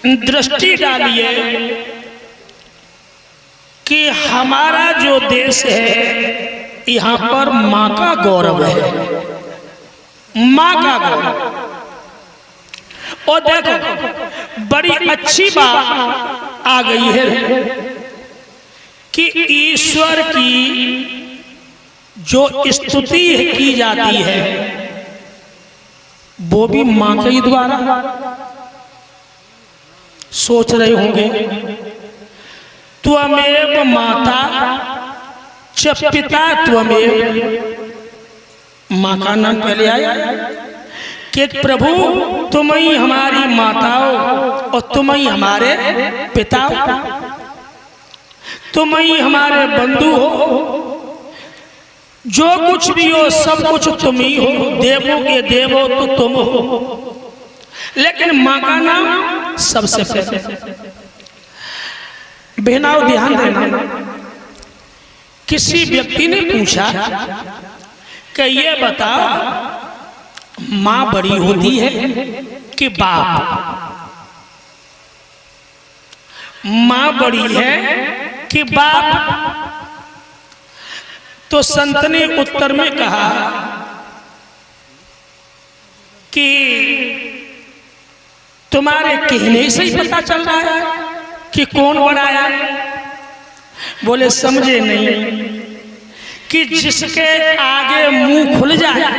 दृष्टि डालिए कि हमारा जो देश है यहाँ पर माँ का गौरव है, माँ का गौरव। और देखो बड़ी अच्छी बात आ गई है कि ईश्वर की जो स्तुति की जाती है वो भी माँ के ही द्वारा। सोच रहे होंगे त्वमेव माता च पिता त्वमेव, माँ का नाम पहले आया कि प्रभु तुम ही हमारी माता हो और तुम ही हमारे पिता हो, तुम ही हमारे बंधु हो, जो कुछ भी हो सब कुछ तुम ही हो, देवों के देव हो तो तुम हो। लेकिन माँ का नाम सबसे पहले। बहनाओ ध्यान देना, किसी व्यक्ति ने पूछा कि ये बताओ माँ बड़ी होती है कि बाप? माँ बड़ी है कि बाप? तो संत ने उत्तर में कहा कि तुम्हारे कहने से ही पता चल रहा है कि कौन बड़ा है। बोले समझे नहीं कि जिसके आगे मुंह खुल जाए,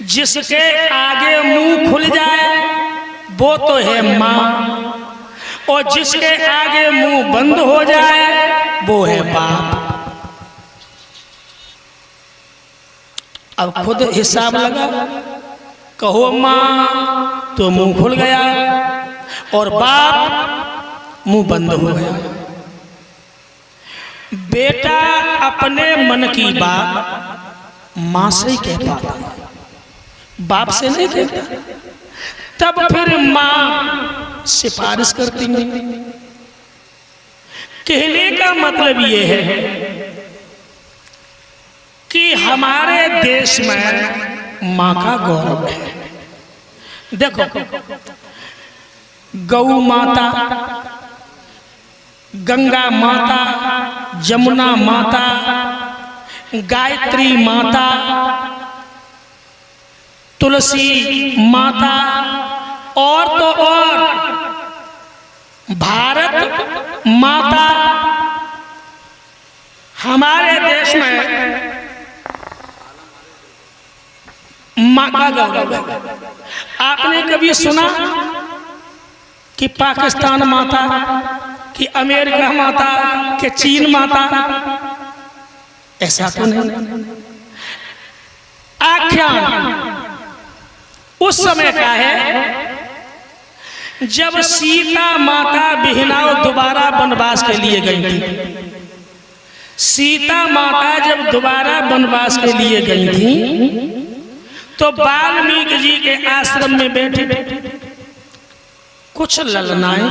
जिसके आगे मुंह खुल जाए वो तो है माँ, और जिसके आगे मुंह बंद हो जाए वो है बाप। अब खुद हिसाब लगा, कहो माँ तो मुंह खुल गया और बाप मुंह बंद हो गया। बेटा अपने मन की बात माँ से ही कह पाता, बाप से नहीं कहता। तब फिर माँ सिफारिश करती है। कहने का मतलब ये है कि हमारे देश में माँ का गौरव है। देखो गौ माता, गंगा माता, जमुना माता, गायत्री माता, तुलसी माता और तो और भारत माता। हमारे देश में माँ का गौरव है। आपने कभी सुना कि पाकिस्तान माता, कि अमेरिका माता, कि चीन माता? ऐसा तो नहीं। आख्यान उस समय का है जब सीता माता बिहनाव दोबारा वनवास के लिए गई थी। सीता माता जब दोबारा वनवास के लिए गई थी तो वाल्मीकि जी के आश्रम में बैठे कुछ ललनाएं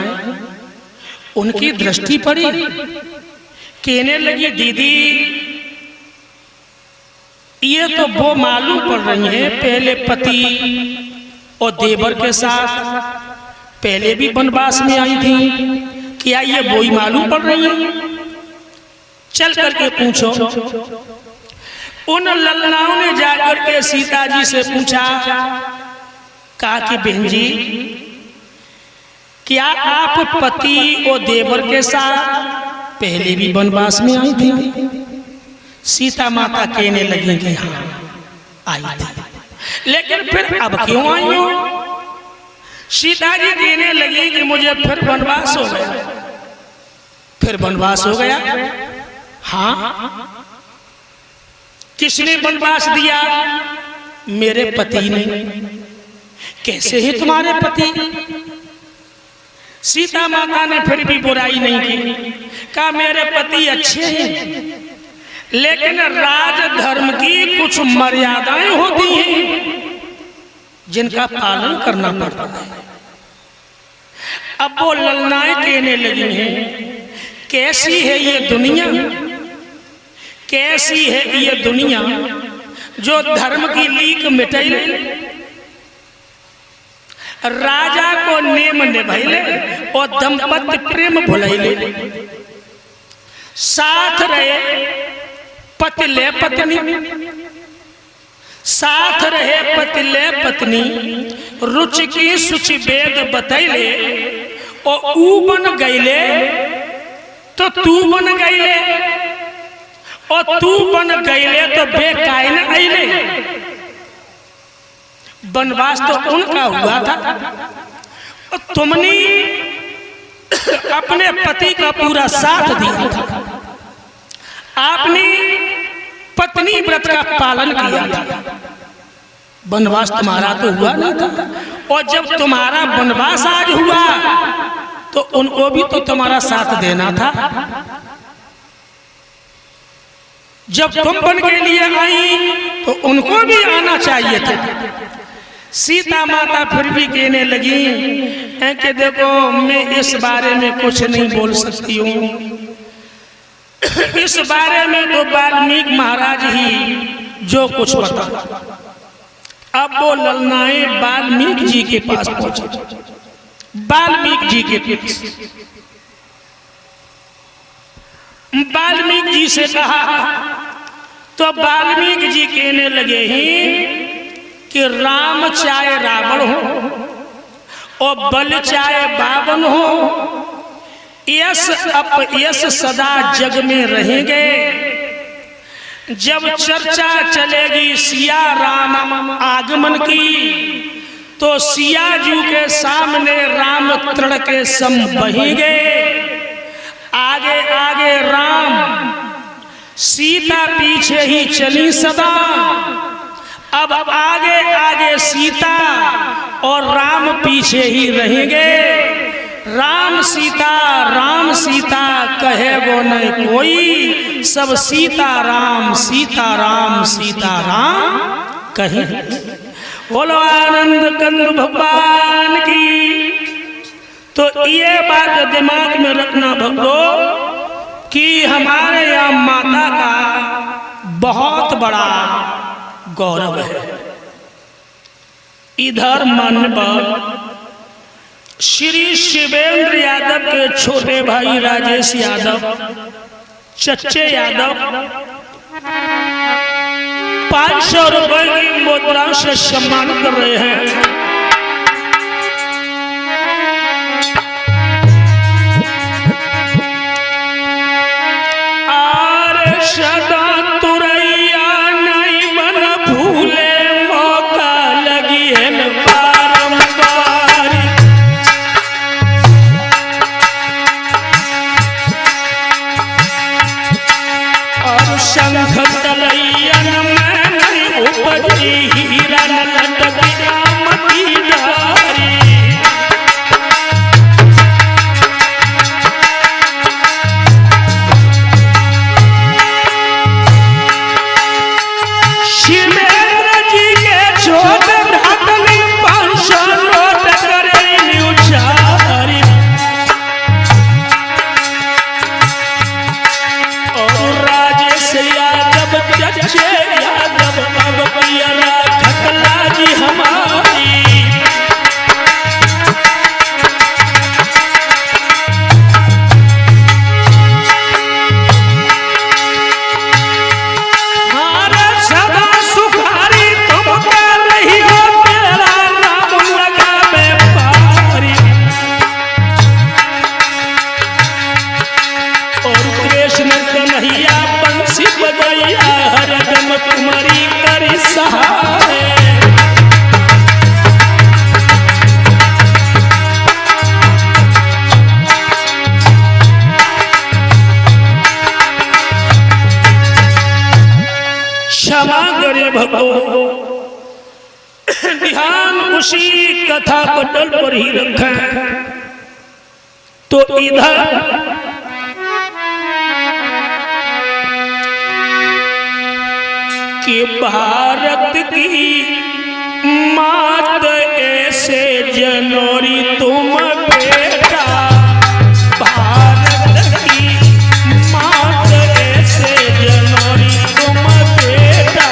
उनकी दृष्टि पड़ी, कहने लगी दीदी ये तो वो मालूम पड़ रही है पहले पति और देवर के साथ पहले भी वनवास में आई थी, क्या ये वो ही मालूम पड़ रही है? चल करके पूछो। उन ललनाओं ने जाकर के सीता जी से पूछा, कहा कि बहन जी क्या आप पति और देवर के साथ पहले भी वनवास में आई थी? सीता माता कहने लगी कि हाँ आई थी, लेकिन फिर अब क्यों आई हो? सीता जी कहने लगी कि मुझे फिर वनवास हो गया। फिर वनवास हो गया? हाँ। किसने वनवास दिया? मेरे पति ने। कैसे है तुम्हारे पति? सीता माता ने फिर भी बुराई नहीं की, कहा मेरे पति अच्छे हैं लेकिन राजधर्म की कुछ मर्यादाएं होती हैं जिनका पालन करना पड़ता है। अब वो ललनाएं कहने लगी हैं, कैसी है ये दुनिया, कैसी है ये दुनिया जो धर्म की लीक मिटाई नहीं। राजा को नेम निभैले और दंपत्ति प्रेम भुलैले। साथ रहे पतिले पत्नी, साथ रहे पतिले पत्नी, रुचि की सुचि वेद बतैले और ऊ बन गईले तो तू बन गईले और तू बन गईले तो बेकाइन आइले। वनवास तो उनका हुआ था और तुमने अपने पति का पूरा साथ दिया था, आपने पत्नी व्रत का पालन किया था। वनवास तुम्हारा तो हुआ नहीं था और जब तुम्हारा वनवास आज हुआ तो उनको भी तो तुम्हारा साथ देना था। जब तुम बन के लिए आई तो उनको भी आना चाहिए था। सीता माता फिर भी कहने लगी कि देखो मैं इस बारे में कुछ नहीं बोल सकती हूँ, इस बारे में तो वाल्मीकि महाराज ही जो कुछ बता। अब वो ललनाएं वाल्मीकि जी के पास पहुंचे। वाल्मीकि जी के पास वाल्मीकि जी से कहा तो वाल्मीकि जी कहने लगे ही कि राम चाहे रावण हो और बल चाहे बावन हो, यश अपयश सदा जग में रहेंगे। जब चर्चा चलेगी सिया राम आगमन की तो सिया जू के सामने राम तृण के सम बहेंगे। आगे आगे राम, सीता पीछे ही चली सदा। अब आगे आगे सीता और राम पीछे ही रहेंगे। राम सीता कहे वो न कोई, सब सीता राम कहे। बोलो आनंद कंद भगवान की। तो ये बात दिमाग में रखना भक्तों कि हमारे यहाँ माता का बहुत बड़ा गौरव है। इधर मान्यवर श्री शिवेंद्र यादव के छोटे भाई राजेश यादव, चच्चे यादव 500 रुपए की मुद्रा से सम्मान कर रहे हैं। ध्यान उसी कथा पटल पर ही रखा। तो इधर कि भारत की मात ऐसे जनोरी तुम बेटा, भारत की मात ऐसे जनोरी तुम बेटा।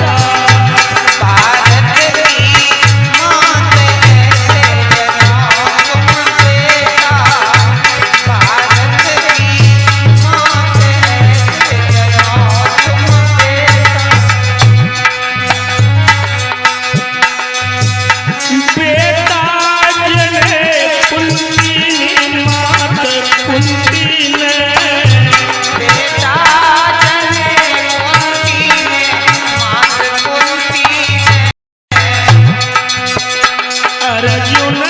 अर्जुन